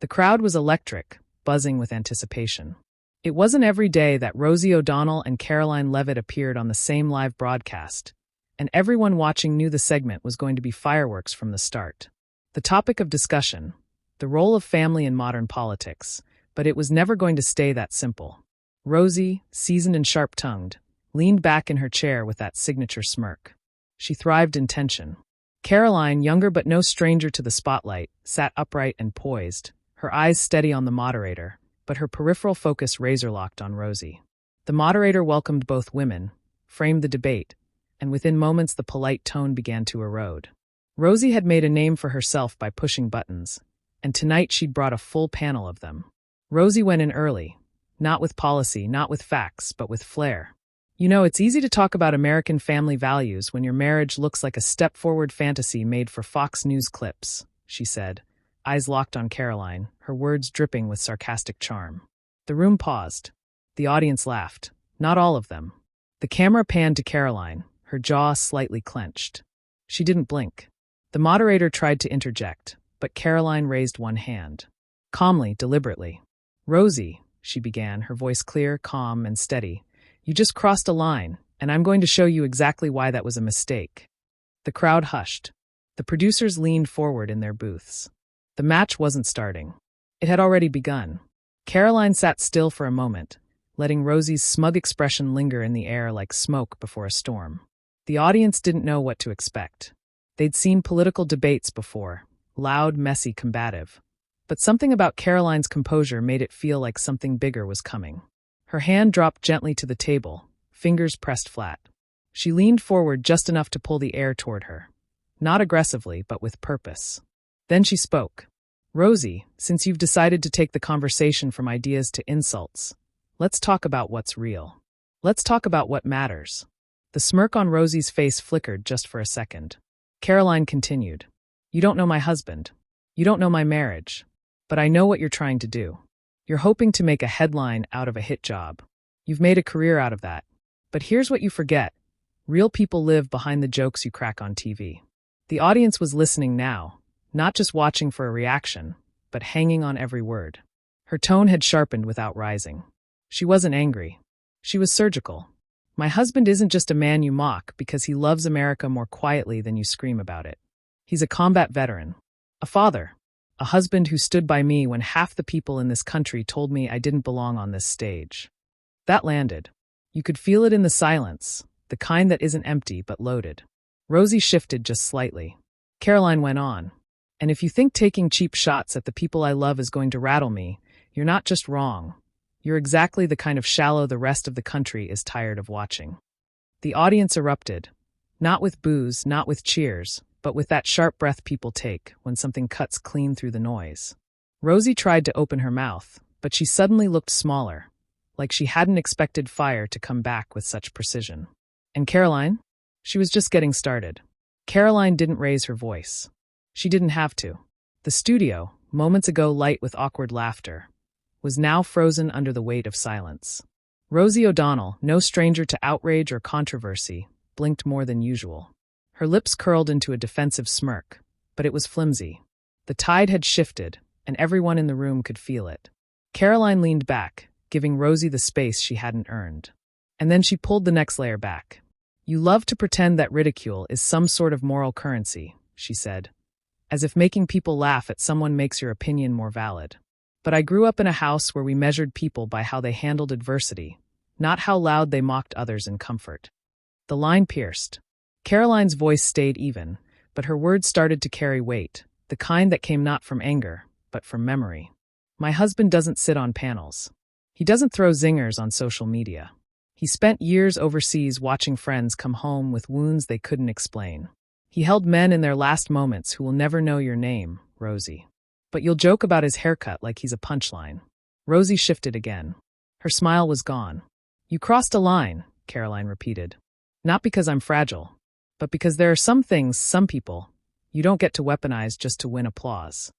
The crowd was electric, buzzing with anticipation. It wasn't every day that Rosie O'Donnell and Caroline Leavitt appeared on the same live broadcast, and everyone watching knew the segment was going to be fireworks from the start. The topic of discussion: the role of family in modern politics, but it was never going to stay that simple. Rosie, seasoned and sharp-tongued, leaned back in her chair with that signature smirk. She thrived in tension. Caroline, younger but no stranger to the spotlight, sat upright and poised, her eyes steady on the moderator, but her peripheral focus razor-locked on Rosie. The moderator welcomed both women, framed the debate, and within moments the polite tone began to erode. Rosie had made a name for herself by pushing buttons, and tonight she'd brought a full panel of them. Rosie went in early, not with policy, not with facts, but with flair. You know, it's easy to talk about American family values when your marriage looks like a step-forward fantasy made for Fox News clips, she said, eyes locked on Caroline, her words dripping with sarcastic charm. The room paused. The audience laughed. Not all of them. The camera panned to Caroline, her jaw slightly clenched. She didn't blink. The moderator tried to interject, but Caroline raised one hand. Calmly, deliberately. "Rosie," she began, her voice clear, calm, and steady, "you just crossed a line, and I'm going to show you exactly why that was a mistake." The crowd hushed. The producers leaned forward in their booths. The match wasn't starting. It had already begun. Caroline sat still for a moment, letting Rosie's smug expression linger in the air like smoke before a storm. The audience didn't know what to expect. They'd seen political debates before, loud, messy, combative. But something about Caroline's composure made it feel like something bigger was coming. Her hand dropped gently to the table, fingers pressed flat. She leaned forward just enough to pull the air toward her. Not aggressively, but with purpose. Then she spoke. "Rosie, since you've decided to take the conversation from ideas to insults, let's talk about what's real. Let's talk about what matters." The smirk on Rosie's face flickered just for a second. Caroline continued. "You don't know my husband. You don't know my marriage. But I know what you're trying to do. You're hoping to make a headline out of a hit job. You've made a career out of that. But here's what you forget. Real people live behind the jokes you crack on TV." The audience was listening now, not just watching for a reaction, but hanging on every word. Her tone had sharpened without rising. She wasn't angry. She was surgical. "My husband isn't just a man you mock because he loves America more quietly than you scream about it. He's a combat veteran, a father, a husband who stood by me when half the people in this country told me I didn't belong on this stage." That landed. You could feel it in the silence, the kind that isn't empty but loaded. Rosie shifted just slightly. Caroline went on. "And if you think taking cheap shots at the people I love is going to rattle me, you're not just wrong. You're exactly the kind of shallow the rest of the country is tired of watching." The audience erupted. Not with boos, not with cheers, but with that sharp breath people take when something cuts clean through the noise. Rosie tried to open her mouth, but she suddenly looked smaller, like she hadn't expected fire to come back with such precision. And Caroline? She was just getting started. Caroline didn't raise her voice. She didn't have to. The studio, moments ago light with awkward laughter, was now frozen under the weight of silence. Rosie O'Donnell, no stranger to outrage or controversy, blinked more than usual. Her lips curled into a defensive smirk, but it was flimsy. The tide had shifted, and everyone in the room could feel it. Caroline leaned back, giving Rosie the space she hadn't earned. And then she pulled the next layer back. "You love to pretend that ridicule is some sort of moral currency," she said, "as if making people laugh at someone makes your opinion more valid. But I grew up in a house where we measured people by how they handled adversity, not how loud they mocked others in comfort." The line pierced. Caroline's voice stayed even, but her words started to carry weight, the kind that came not from anger, but from memory. "My husband doesn't sit on panels. He doesn't throw zingers on social media. He spent years overseas watching friends come home with wounds they couldn't explain. He held men in their last moments who will never know your name, Rosie. But you'll joke about his haircut like he's a punchline." Rosie shifted again. Her smile was gone. "You crossed a line," Caroline repeated. "Not because I'm fragile, but because there are some things, some people, you don't get to weaponize just to win applause."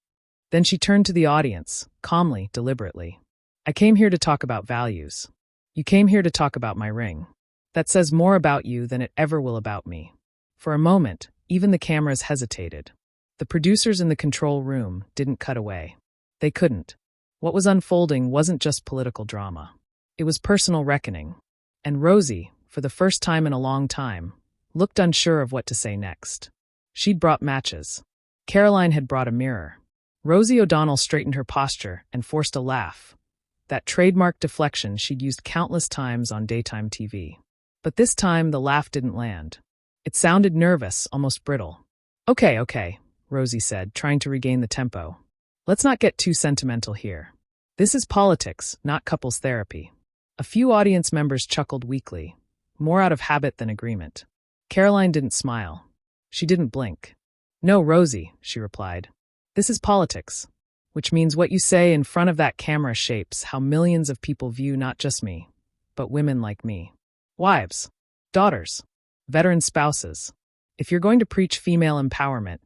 Then she turned to the audience, calmly, deliberately. "I came here to talk about values. You came here to talk about my ring. That says more about you than it ever will about me." For a moment, even the cameras hesitated. The producers in the control room didn't cut away. They couldn't. What was unfolding wasn't just political drama. It was personal reckoning. And Rosie, for the first time in a long time, looked unsure of what to say next. She'd brought matches. Caroline had brought a mirror. Rosie O'Donnell straightened her posture and forced a laugh. That trademark deflection she'd used countless times on daytime TV. But this time, the laugh didn't land. It sounded nervous, almost brittle. Okay, Rosie said, trying to regain the tempo. Let's not get too sentimental here. This is politics, not couples therapy. A few audience members chuckled weakly, more out of habit than agreement. Caroline didn't smile. She didn't blink. No, Rosie, she replied. This is politics, which means what you say in front of that camera shapes how millions of people view not just me, but women like me. Wives, daughters, veteran spouses. If you're going to preach female empowerment,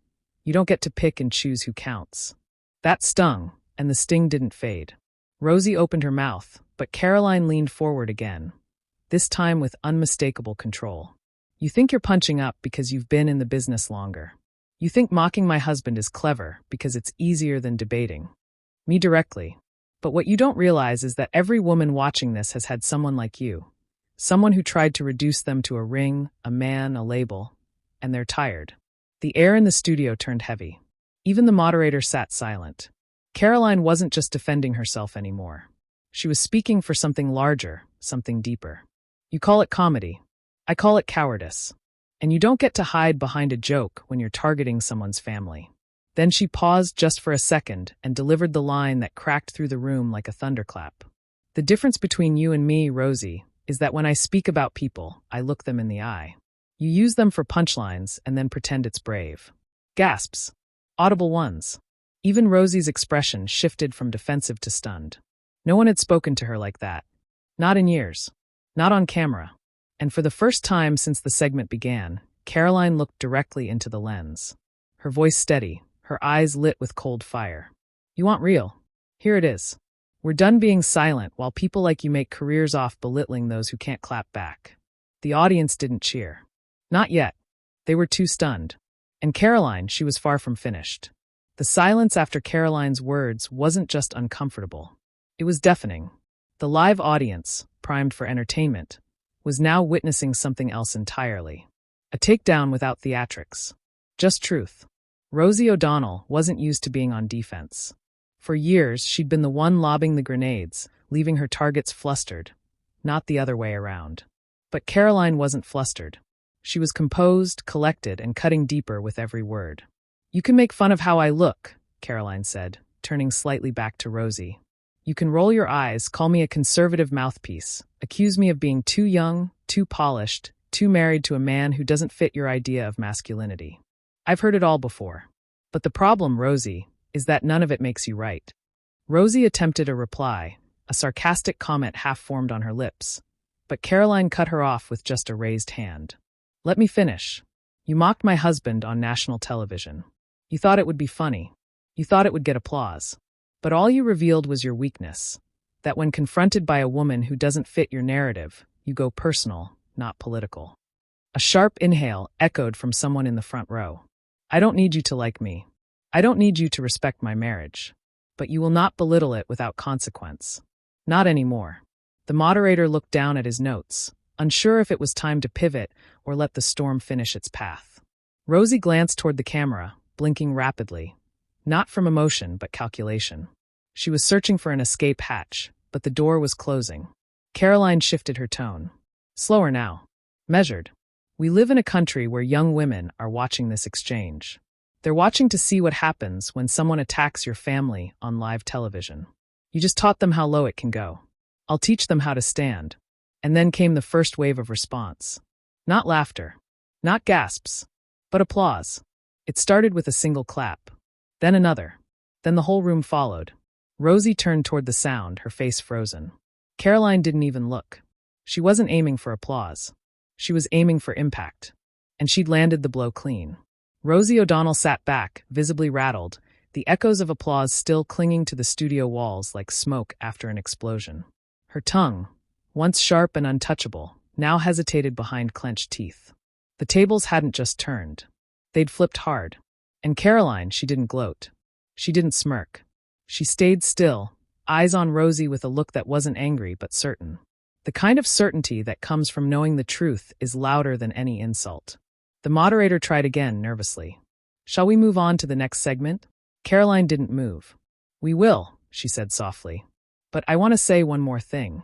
you don't get to pick and choose who counts. That stung, and the sting didn't fade. Rosie opened her mouth, but Caroline leaned forward again, this time with unmistakable control. You think you're punching up because you've been in the business longer. You think mocking my husband is clever because it's easier than debating me directly. But what you don't realize is that every woman watching this has had someone like you. Someone who tried to reduce them to a ring, a man, a label, and they're tired. The air in the studio turned heavy. Even the moderator sat silent. Caroline wasn't just defending herself anymore. She was speaking for something larger, something deeper. You call it comedy. I call it cowardice. And you don't get to hide behind a joke when you're targeting someone's family. Then she paused just for a second and delivered the line that cracked through the room like a thunderclap. The difference between you and me, Rosie, is that when I speak about people, I look them in the eye. You use them for punchlines and then pretend it's brave. Gasps. Audible ones. Even Rosie's expression shifted from defensive to stunned. No one had spoken to her like that. Not in years. Not on camera. And for the first time since the segment began, Caroline looked directly into the lens. Her voice steady, her eyes lit with cold fire. You want real? Here it is. We're done being silent while people like you make careers off belittling those who can't clap back. The audience didn't cheer. Not yet. They were too stunned. And Caroline, she was far from finished. The silence after Caroline's words wasn't just uncomfortable. It was deafening. The live audience, primed for entertainment, was now witnessing something else entirely. A takedown without theatrics. Just truth. Rosie O'Donnell wasn't used to being on defense. For years, she'd been the one lobbing the grenades, leaving her targets flustered, not the other way around. But Caroline wasn't flustered. She was composed, collected, and cutting deeper with every word. You can make fun of how I look, Caroline said, turning slightly back to Rosie. You can roll your eyes, call me a conservative mouthpiece, accuse me of being too young, too polished, too married to a man who doesn't fit your idea of masculinity. I've heard it all before. But the problem, Rosie, is that none of it makes you right. Rosie attempted a reply, a sarcastic comment half-formed on her lips, but Caroline cut her off with just a raised hand. Let me finish. You mocked my husband on national television. You thought it would be funny. You thought it would get applause. But all you revealed was your weakness, that when confronted by a woman who doesn't fit your narrative, you go personal, not political. A sharp inhale echoed from someone in the front row. I don't need you to like me. I don't need you to respect my marriage. But you will not belittle it without consequence. Not anymore. The moderator looked down at his notes, unsure if it was time to pivot or let the storm finish its path. Rosie glanced toward the camera, blinking rapidly. Not from emotion, but calculation. She was searching for an escape hatch, but the door was closing. Caroline shifted her tone. Slower now. Measured. We live in a country where young women are watching this exchange. They're watching to see what happens when someone attacks your family on live television. You just taught them how low it can go. I'll teach them how to stand. And then came the first wave of response. Not laughter. Not gasps. But applause. It started with a single clap. Then another. Then the whole room followed. Rosie turned toward the sound, her face frozen. Caroline didn't even look. She wasn't aiming for applause. She was aiming for impact. And she'd landed the blow clean. Rosie O'Donnell sat back, visibly rattled, the echoes of applause still clinging to the studio walls like smoke after an explosion. Her tongue, once sharp and untouchable, now hesitated behind clenched teeth. The tables hadn't just turned. They'd flipped hard. And Caroline, she didn't gloat. She didn't smirk. She stayed still, eyes on Rosie with a look that wasn't angry but certain. The kind of certainty that comes from knowing the truth is louder than any insult. The moderator tried again, nervously. Shall we move on to the next segment? Caroline didn't move. We will, she said softly. But I want to say one more thing.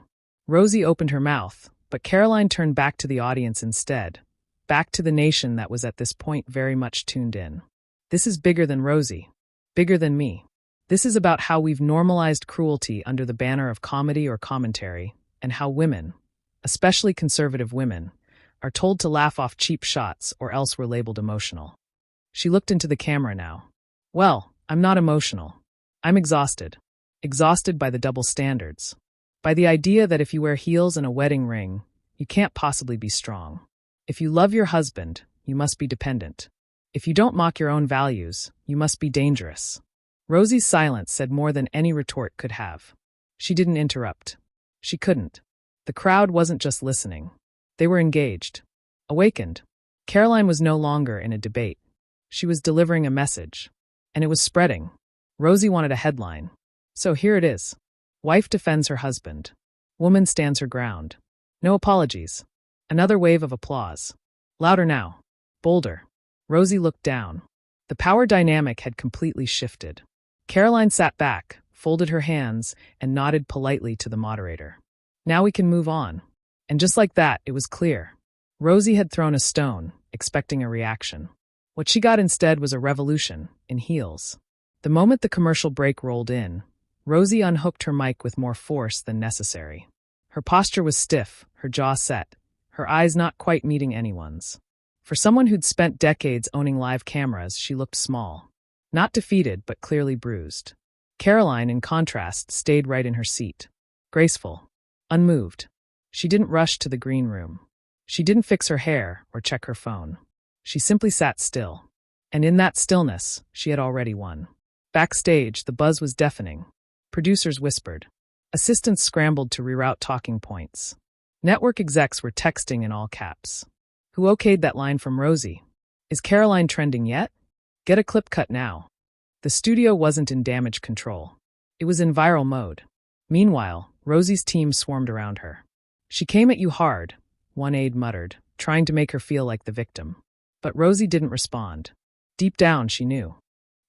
Rosie opened her mouth, but Caroline turned back to the audience instead, back to the nation that was at this point very much tuned in. This is bigger than Rosie, bigger than me. This is about how we've normalized cruelty under the banner of comedy or commentary, and how women, especially conservative women, are told to laugh off cheap shots or else we're labeled emotional. She looked into the camera now. Well, I'm not emotional. I'm exhausted. Exhausted by the double standards. By the idea that if you wear heels and a wedding ring, you can't possibly be strong. If you love your husband, you must be dependent. If you don't mock your own values, you must be dangerous. Rosie's silence said more than any retort could have. She didn't interrupt. She couldn't. The crowd wasn't just listening. They were engaged. Awakened. Caroline was no longer in a debate. She was delivering a message. And it was spreading. Rosie wanted a headline. So here it is. Wife defends her husband. Woman stands her ground. No apologies. Another wave of applause. Louder now. Bolder. Rosie looked down. The power dynamic had completely shifted. Caroline sat back, folded her hands, and nodded politely to the moderator. Now we can move on. And just like that, it was clear. Rosie had thrown a stone, expecting a reaction. What she got instead was a revolution, in heels. The moment the commercial break rolled in, Rosie unhooked her mic with more force than necessary. Her posture was stiff, her jaw set, her eyes not quite meeting anyone's. For someone who'd spent decades owning live cameras, she looked small. Not defeated, but clearly bruised. Caroline, in contrast, stayed right in her seat. Graceful. Unmoved. She didn't rush to the green room. She didn't fix her hair or check her phone. She simply sat still. And in that stillness, she had already won. Backstage, the buzz was deafening. Producers whispered. Assistants scrambled to reroute talking points. Network execs were texting in all caps. Who okayed that line from Rosie? Is Caroline trending yet? Get a clip cut now. The studio wasn't in damage control. It was in viral mode. Meanwhile, Rosie's team swarmed around her. She came at you hard, one aide muttered, trying to make her feel like the victim. But Rosie didn't respond. Deep down, she knew.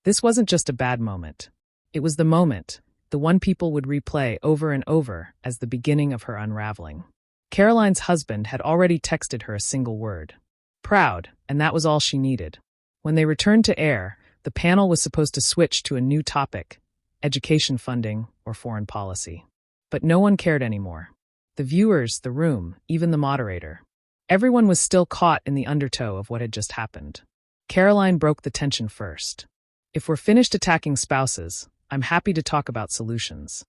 This wasn't just a bad moment. It was the moment, the one people would replay over and over as the beginning of her unraveling. Caroline's husband had already texted her a single word. Proud, and that was all she needed. When they returned to air, the panel was supposed to switch to a new topic, education funding or foreign policy. But no one cared anymore. The viewers, the room, even the moderator. Everyone was still caught in the undertow of what had just happened. Caroline broke the tension first. If we're finished attacking spouses, I'm happy to talk about solutions.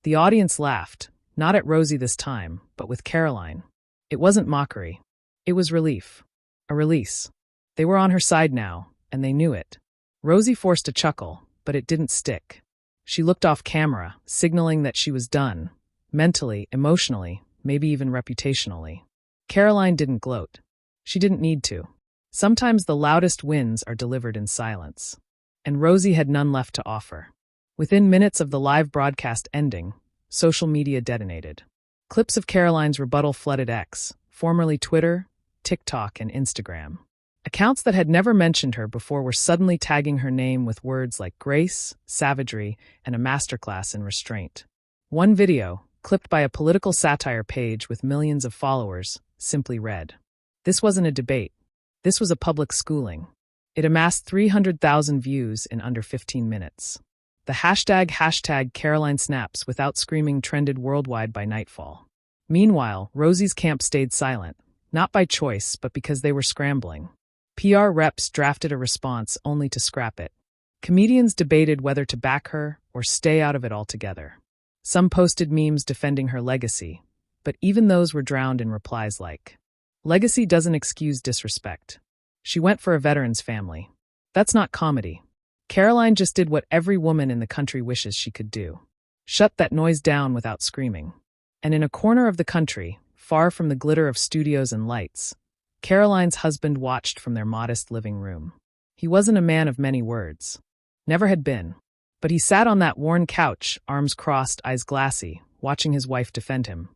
The audience laughed, not at Rosie this time, but with Caroline. It wasn't mockery. It was relief. A release. They were on her side now, and they knew it. Rosie forced a chuckle, but it didn't stick. She looked off camera, signaling that she was done. Mentally, emotionally, maybe even reputationally. Caroline didn't gloat. She didn't need to. Sometimes the loudest wins are delivered in silence. And Rosie had none left to offer. Within minutes of the live broadcast ending, social media detonated. Clips of Caroline's rebuttal flooded X, formerly Twitter, TikTok, and Instagram. Accounts that had never mentioned her before were suddenly tagging her name with words like grace, savagery, and a masterclass in restraint. One video, clipped by a political satire page with millions of followers, simply read. This wasn't a debate. This was a public schooling. It amassed 300,000 views in under 15 minutes. The hashtag Caroline Snaps without screaming trended worldwide by nightfall. Meanwhile, Rosie's camp stayed silent, not by choice, but because they were scrambling. PR reps drafted a response only to scrap it. Comedians debated whether to back her or stay out of it altogether. Some posted memes defending her legacy, but even those were drowned in replies like, "Legacy doesn't excuse disrespect. She went for a veteran's family. That's not comedy. Caroline just did what every woman in the country wishes she could do. Shut that noise down without screaming." And in a corner of the country, far from the glitter of studios and lights, Caroline's husband watched from their modest living room. He wasn't a man of many words. Never had been. But he sat on that worn couch, arms crossed, eyes glassy, watching his wife defend him.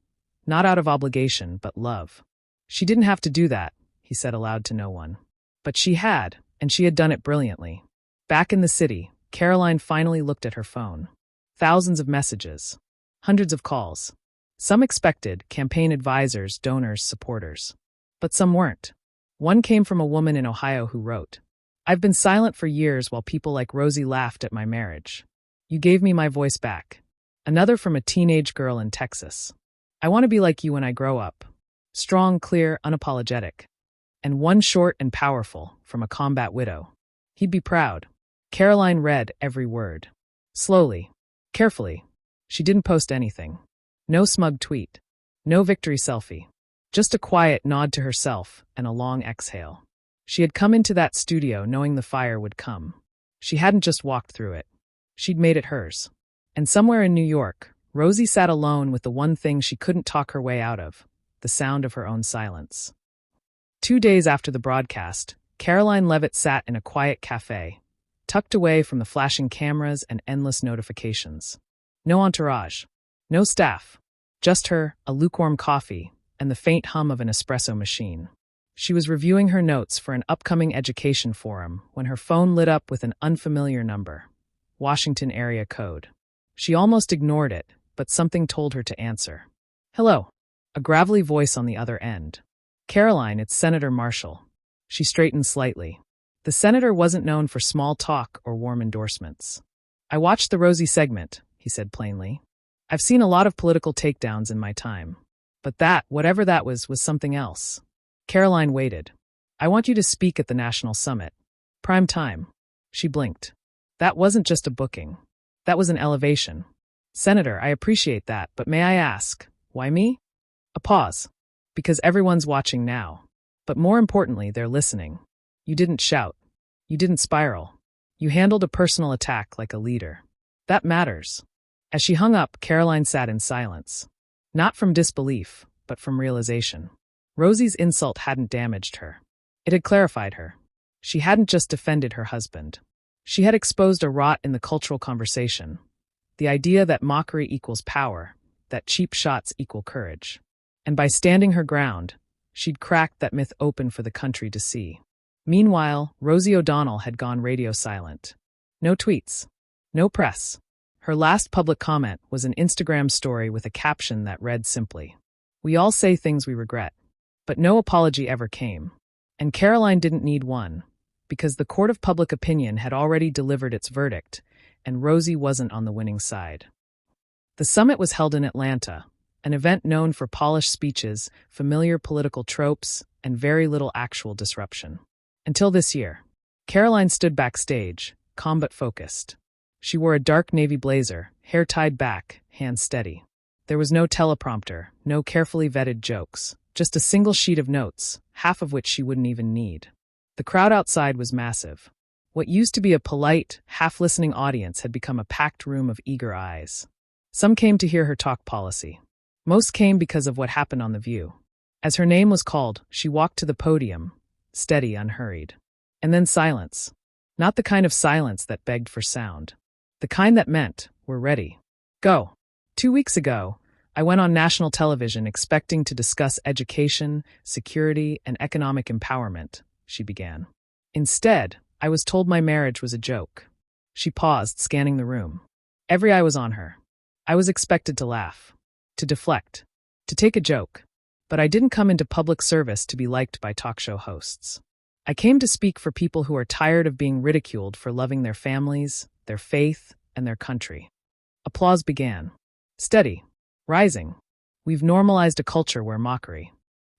Not out of obligation, but love. She didn't have to do that, he said aloud to no one. But she had, and she had done it brilliantly. Back in the city, Caroline finally looked at her phone. Thousands of messages. Hundreds of calls. Some expected, campaign advisors, donors, supporters. But some weren't. One came from a woman in Ohio who wrote, "I've been silent for years while people like Rosie laughed at my marriage. You gave me my voice back." Another from a teenage girl in Texas. "I want to be like you when I grow up. Strong, clear, unapologetic." And one short and powerful from a combat widow. "He'd be proud." Caroline read every word. Slowly, carefully. She didn't post anything. No smug tweet. No victory selfie. Just a quiet nod to herself and a long exhale. She had come into that studio knowing the fire would come. She hadn't just walked through it. She'd made it hers. And somewhere in New York, Rosie sat alone with the one thing she couldn't talk her way out of, the sound of her own silence. 2 days after the broadcast, Caroline Leavitt sat in a quiet cafe, tucked away from the flashing cameras and endless notifications. No entourage. No staff. Just her, a lukewarm coffee, and the faint hum of an espresso machine. She was reviewing her notes for an upcoming education forum when her phone lit up with an unfamiliar number. Washington area code. She almost ignored it, but something told her to answer. "Hello." A gravelly voice on the other end. "Caroline, it's Senator Marshall." She straightened slightly. The senator wasn't known for small talk or warm endorsements. "I watched the Rosie segment," he said plainly. "I've seen a lot of political takedowns in my time. But that, whatever that was something else." Caroline waited. "I want you to speak at the national summit. Prime time." She blinked. "That wasn't just a booking. That was an elevation." "Senator, I appreciate that, but may I ask, why me?" A pause. "Because everyone's watching now. But more importantly, they're listening. You didn't shout. You didn't spiral. You handled a personal attack like a leader. That matters." As she hung up, Caroline sat in silence. Not from disbelief, but from realization. Rosie's insult hadn't damaged her. It had clarified her. She hadn't just defended her husband. She had exposed a rot in the cultural conversation. The idea that mockery equals power, that cheap shots equal courage. And by standing her ground, she'd cracked that myth open for the country to see. Meanwhile, Rosie O'Donnell had gone radio silent. No tweets. No press. Her last public comment was an Instagram story with a caption that read simply, "We all say things we regret." But no apology ever came. And Caroline didn't need one, because the court of public opinion had already delivered its verdict, and Rosie wasn't on the winning side. The summit was held in Atlanta, an event known for polished speeches, familiar political tropes, and very little actual disruption. Until this year. Caroline stood backstage, calm but focused. She wore a dark navy blazer, hair tied back, hands steady. There was no teleprompter, no carefully vetted jokes, just a single sheet of notes, half of which she wouldn't even need. The crowd outside was massive. What used to be a polite, half-listening audience had become a packed room of eager eyes. Some came to hear her talk policy. Most came because of what happened on The View. As her name was called, she walked to the podium, steady, unhurried. And then silence. Not the kind of silence that begged for sound. The kind that meant, "We're ready. Go." 2 weeks ago, I went on national television expecting to discuss education, security, and economic empowerment, she began. Instead, I was told my marriage was a joke. She paused, scanning the room. Every eye was on her. I was expected to laugh, to deflect, to take a joke. But I didn't come into public service to be liked by talk show hosts. I came to speak for people who are tired of being ridiculed for loving their families, their faith, and their country. Applause began. Steady. Rising. We've normalized a culture where mockery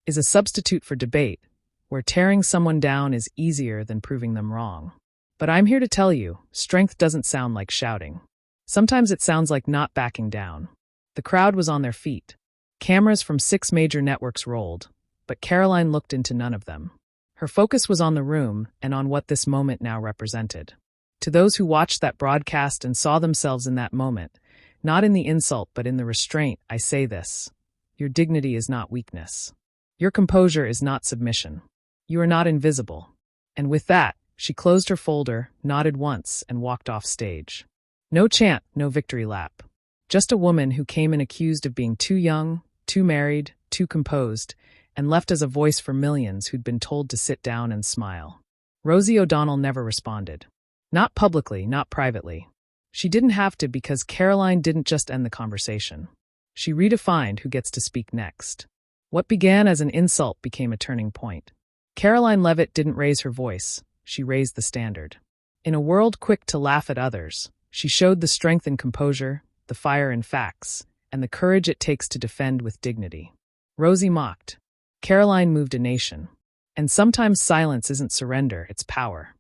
is a substitute for debate, where tearing someone down is easier than proving them wrong. But I'm here to tell you, strength doesn't sound like shouting. Sometimes it sounds like not backing down. The crowd was on their feet. Cameras from 6 major networks rolled, but Caroline looked into none of them. Her focus was on the room and on what this moment now represented. To those who watched that broadcast and saw themselves in that moment, not in the insult but in the restraint, I say this. Your dignity is not weakness. Your composure is not submission. You are not invisible. And with that, she closed her folder, nodded once, and walked off stage. No chant, no victory lap. Just a woman who came in accused of being too young, too married, too composed, and left as a voice for millions who'd been told to sit down and smile. Rosie O'Donnell never responded. Not publicly, not privately. She didn't have to because Caroline didn't just end the conversation. She redefined who gets to speak next. What began as an insult became a turning point. Caroline Leavitt didn't raise her voice. She raised the standard. In a world quick to laugh at others, she showed the strength in composure, the fire in facts, and the courage it takes to defend with dignity. Rosie mocked. Caroline moved a nation. And sometimes silence isn't surrender, it's power.